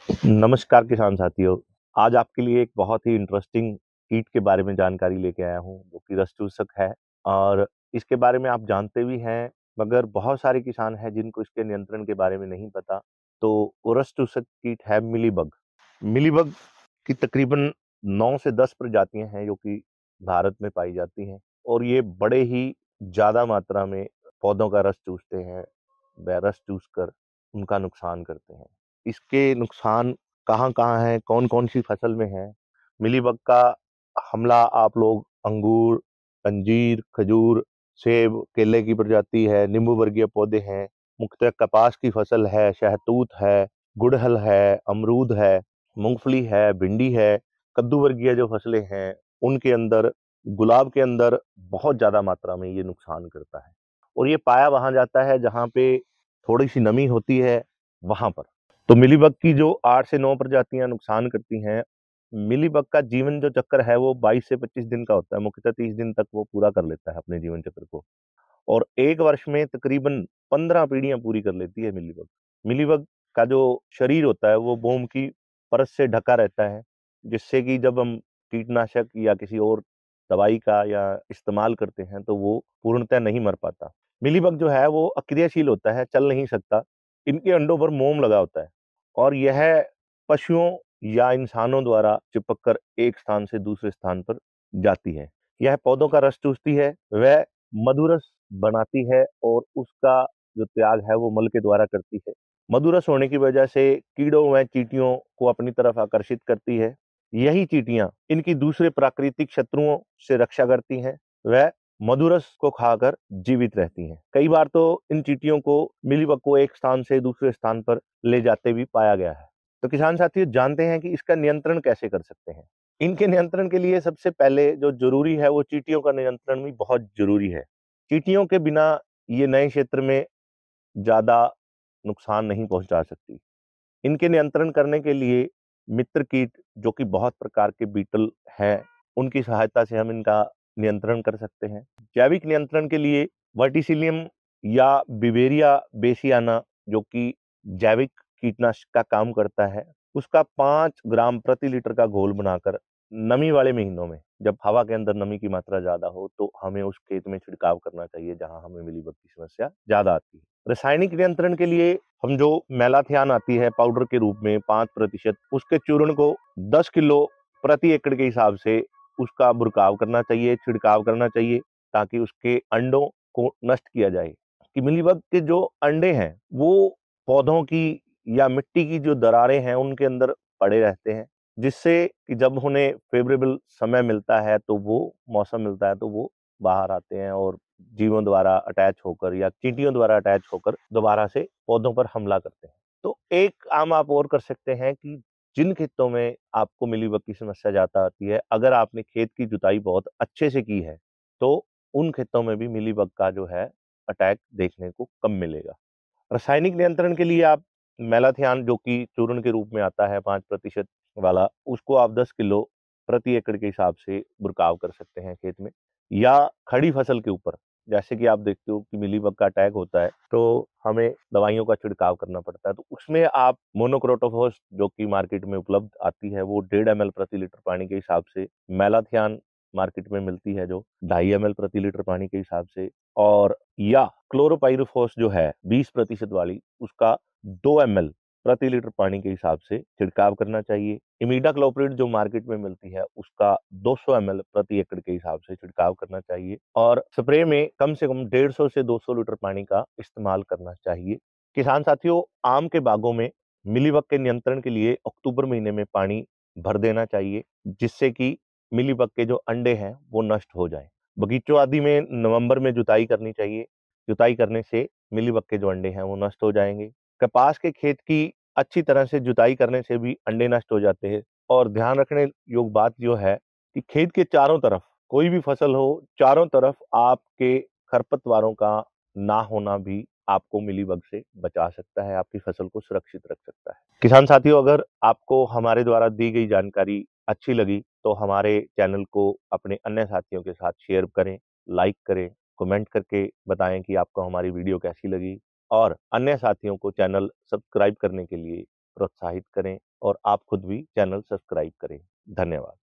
नमस्कार किसान साथियों। आज आपके लिए एक बहुत ही इंटरेस्टिंग कीट के बारे में जानकारी लेके आया हूँ, जो कि रस चूसक है। और इसके बारे में आप जानते भी हैं, मगर बहुत सारे किसान हैं जिनको इसके नियंत्रण के बारे में नहीं पता। तो वो रस चूसक कीट है मिलीबग। मिलीबग की तकरीबन 9 से 10 प्रजातियां हैं जो कि भारत में पाई जाती हैं, और ये बड़े ही ज़्यादा मात्रा में पौधों का रस चूसते हैं। व रस चूस कर उनका नुकसान करते हैं। इसके नुकसान कहाँ-कहाँ हैं, कौन-कौन सी फसल में है? मिलीबग का हमला आप लोग अंगूर, अंजीर, खजूर, सेब, केले की प्रजाति है, नींबू वर्गीय पौधे हैं, मुख्यतः कपास की फसल है, शहतूत है, गुड़हल है, अमरूद है, मूँगफली है, भिंडी है, कद्दू वर्गीय जो फसलें हैं, उनके अंदर, गुलाब के अंदर बहुत ज़्यादा मात्रा में ये नुकसान करता है। और ये पाया वहाँ जाता है जहाँ पे थोड़ी-सी नमी होती है, वहाँ पर। तो मिलीबग की जो 8 से 9 प्रजातियां नुकसान करती हैं। मिलीबग का जीवन जो चक्कर है वो 22 से 25 दिन का होता है। मुख्यतः 30 दिन तक वो पूरा कर लेता है अपने जीवन चक्र को, और एक वर्ष में तकरीबन 15 पीढ़ियां पूरी कर लेती है मिलीबग। मिलीबग का जो शरीर होता है वो मोम की परत से ढका रहता है, जिससे कि जब हम कीटनाशक या किसी और दवाई का या इस्तेमाल करते हैं तो वो पूर्णतः नहीं मर पाता। मिलीबग जो है वो अक्रियाशील होता है, चल नहीं सकता। इनके अंडों पर मोम लगा होता है, और यह पशुओं या इंसानों द्वारा चिपक कर एक स्थान से दूसरे स्थान पर जाती है। यह पौधों का रस चूसती है, वह मधुरस बनाती है, और उसका जो त्याग है वो मल के द्वारा करती है। मधुरस होने की वजह से कीड़ों व चींटियों को अपनी तरफ आकर्षित करती है। यही चींटियां इनकी दूसरे प्राकृतिक शत्रुओं से रक्षा करती हैं। वह मधुरस को खाकर जीवित रहती हैं। कई बार तो इन चींटियों को मिलीबग को एक स्थान से दूसरे स्थान पर ले जाते भी पाया गया है। तो किसान साथियों, जानते हैं कि इसका नियंत्रण कैसे कर सकते हैं। इनके नियंत्रण के लिए सबसे पहले जो जरूरी है वो चींटियों का नियंत्रण भी बहुत जरूरी है। चींटियों के बिना ये नए क्षेत्र में ज्यादा नुकसान नहीं पहुंचा सकती। इनके नियंत्रण करने के लिए मित्र कीट, जो कि बहुत प्रकार के बीटल हैं, उनकी सहायता से हम इनका नियंत्रण कर सकते हैं। जैविक नियंत्रण के लिए वर्टिसिलियम या बिवेरिया बेसियाना, जो कि जैविक कीटनाशक का काम करता है, उसका 5 ग्राम प्रति लीटर का घोल बनाकर नमी वाले महीनों में, जब हवा के अंदर नमी की मात्रा ज्यादा हो, तो हमें उस खेत में छिड़काव करना चाहिए जहां हमें मिलीबग की समस्या ज्यादा आती है। रासायनिक नियंत्रण के लिए हम जो मेलाथियान आती है पाउडर के रूप में 5%, उसके चूर्ण को 10 किलो प्रति एकड़ के हिसाब से उसका बुरकाव करना चाहिए, छिड़काव करना चाहिए, ताकि उसके अंडों को नष्ट किया जाए। कि मिलीबग के जो अंडे हैं वो पौधों की या मिट्टी की जो दरारें हैं उनके अंदर पड़े रहते हैं, जिससे कि जब उन्हें फेवरेबल समय मिलता है, तो वो मौसम मिलता है, तो वो बाहर आते हैं और जीवों द्वारा अटैच होकर या चींटियों द्वारा अटैच होकर दोबारा से पौधों पर हमला करते हैं। तो एक काम आप और कर सकते हैं कि जिन खेतों में आपको मिलीबग की समस्या ज्यादा आती है, अगर आपने खेत की जुताई बहुत अच्छे से की है, तो उन खेतों में भी मिलीबग का जो है अटैक देखने को कम मिलेगा। रासायनिक नियंत्रण के लिए आप मेलाथियान, जो कि चूर्ण के रूप में आता है 5% वाला, उसको आप 10 किलो प्रति एकड़ के हिसाब से बुरकाव कर सकते हैं खेत में। या खड़ी फसल के ऊपर, जैसे कि आप देखते हो कि मिलीबग का अटैक होता है तो हमें दवाइयों का छिड़काव करना पड़ता है, तो उसमें आप मोनोक्रोटोफॉस, जो कि मार्केट में उपलब्ध आती है, वो 1.5 ml प्रति लीटर पानी के हिसाब से, मेलाथियान मार्केट में मिलती है जो 2.5 ml प्रति लीटर पानी के हिसाब से, और या क्लोरोपाइरिफॉस जो है 20% वाली, उसका 2 ml प्रति लीटर पानी के हिसाब से छिड़काव करना चाहिए। इमिडाक्लोप्रिड जो मार्केट में मिलती है, उसका 200 ml प्रति एकड़ के हिसाब से छिड़काव करना चाहिए, और स्प्रे में कम से कम 150 से 200 लीटर पानी का इस्तेमाल करना चाहिए। किसान साथियों, आम के बागों में मिलीबग के नियंत्रण के लिए अक्टूबर महीने में पानी भर देना चाहिए, जिससे कि मिलीबग के जो अंडे हैं वो नष्ट हो जाएं। बगीचों आदि में नवंबर में जुताई करनी चाहिए। जुताई करने से मिलीबग के जो अंडे हैं वो नष्ट हो जाएंगे। कपास के खेत की अच्छी तरह से जुताई करने से भी अंडे नष्ट हो जाते हैं। और ध्यान रखने योग्य बात जो है कि खेत के चारों तरफ, कोई भी फसल हो, चारों तरफ आपके खरपतवारों का ना होना भी आपको मिलीबग से बचा सकता है, आपकी फसल को सुरक्षित रख सकता है। किसान साथियों, अगर आपको हमारे द्वारा दी गई जानकारी अच्छी लगी तो हमारे चैनल को अपने अन्य साथियों के साथ शेयर करें, लाइक करें, कमेंट करके बताएं कि आपको हमारी वीडियो कैसी लगी, और अन्य साथियों को चैनल सब्सक्राइब करने के लिए प्रोत्साहित करें और आप खुद भी चैनल सब्सक्राइब करें। धन्यवाद।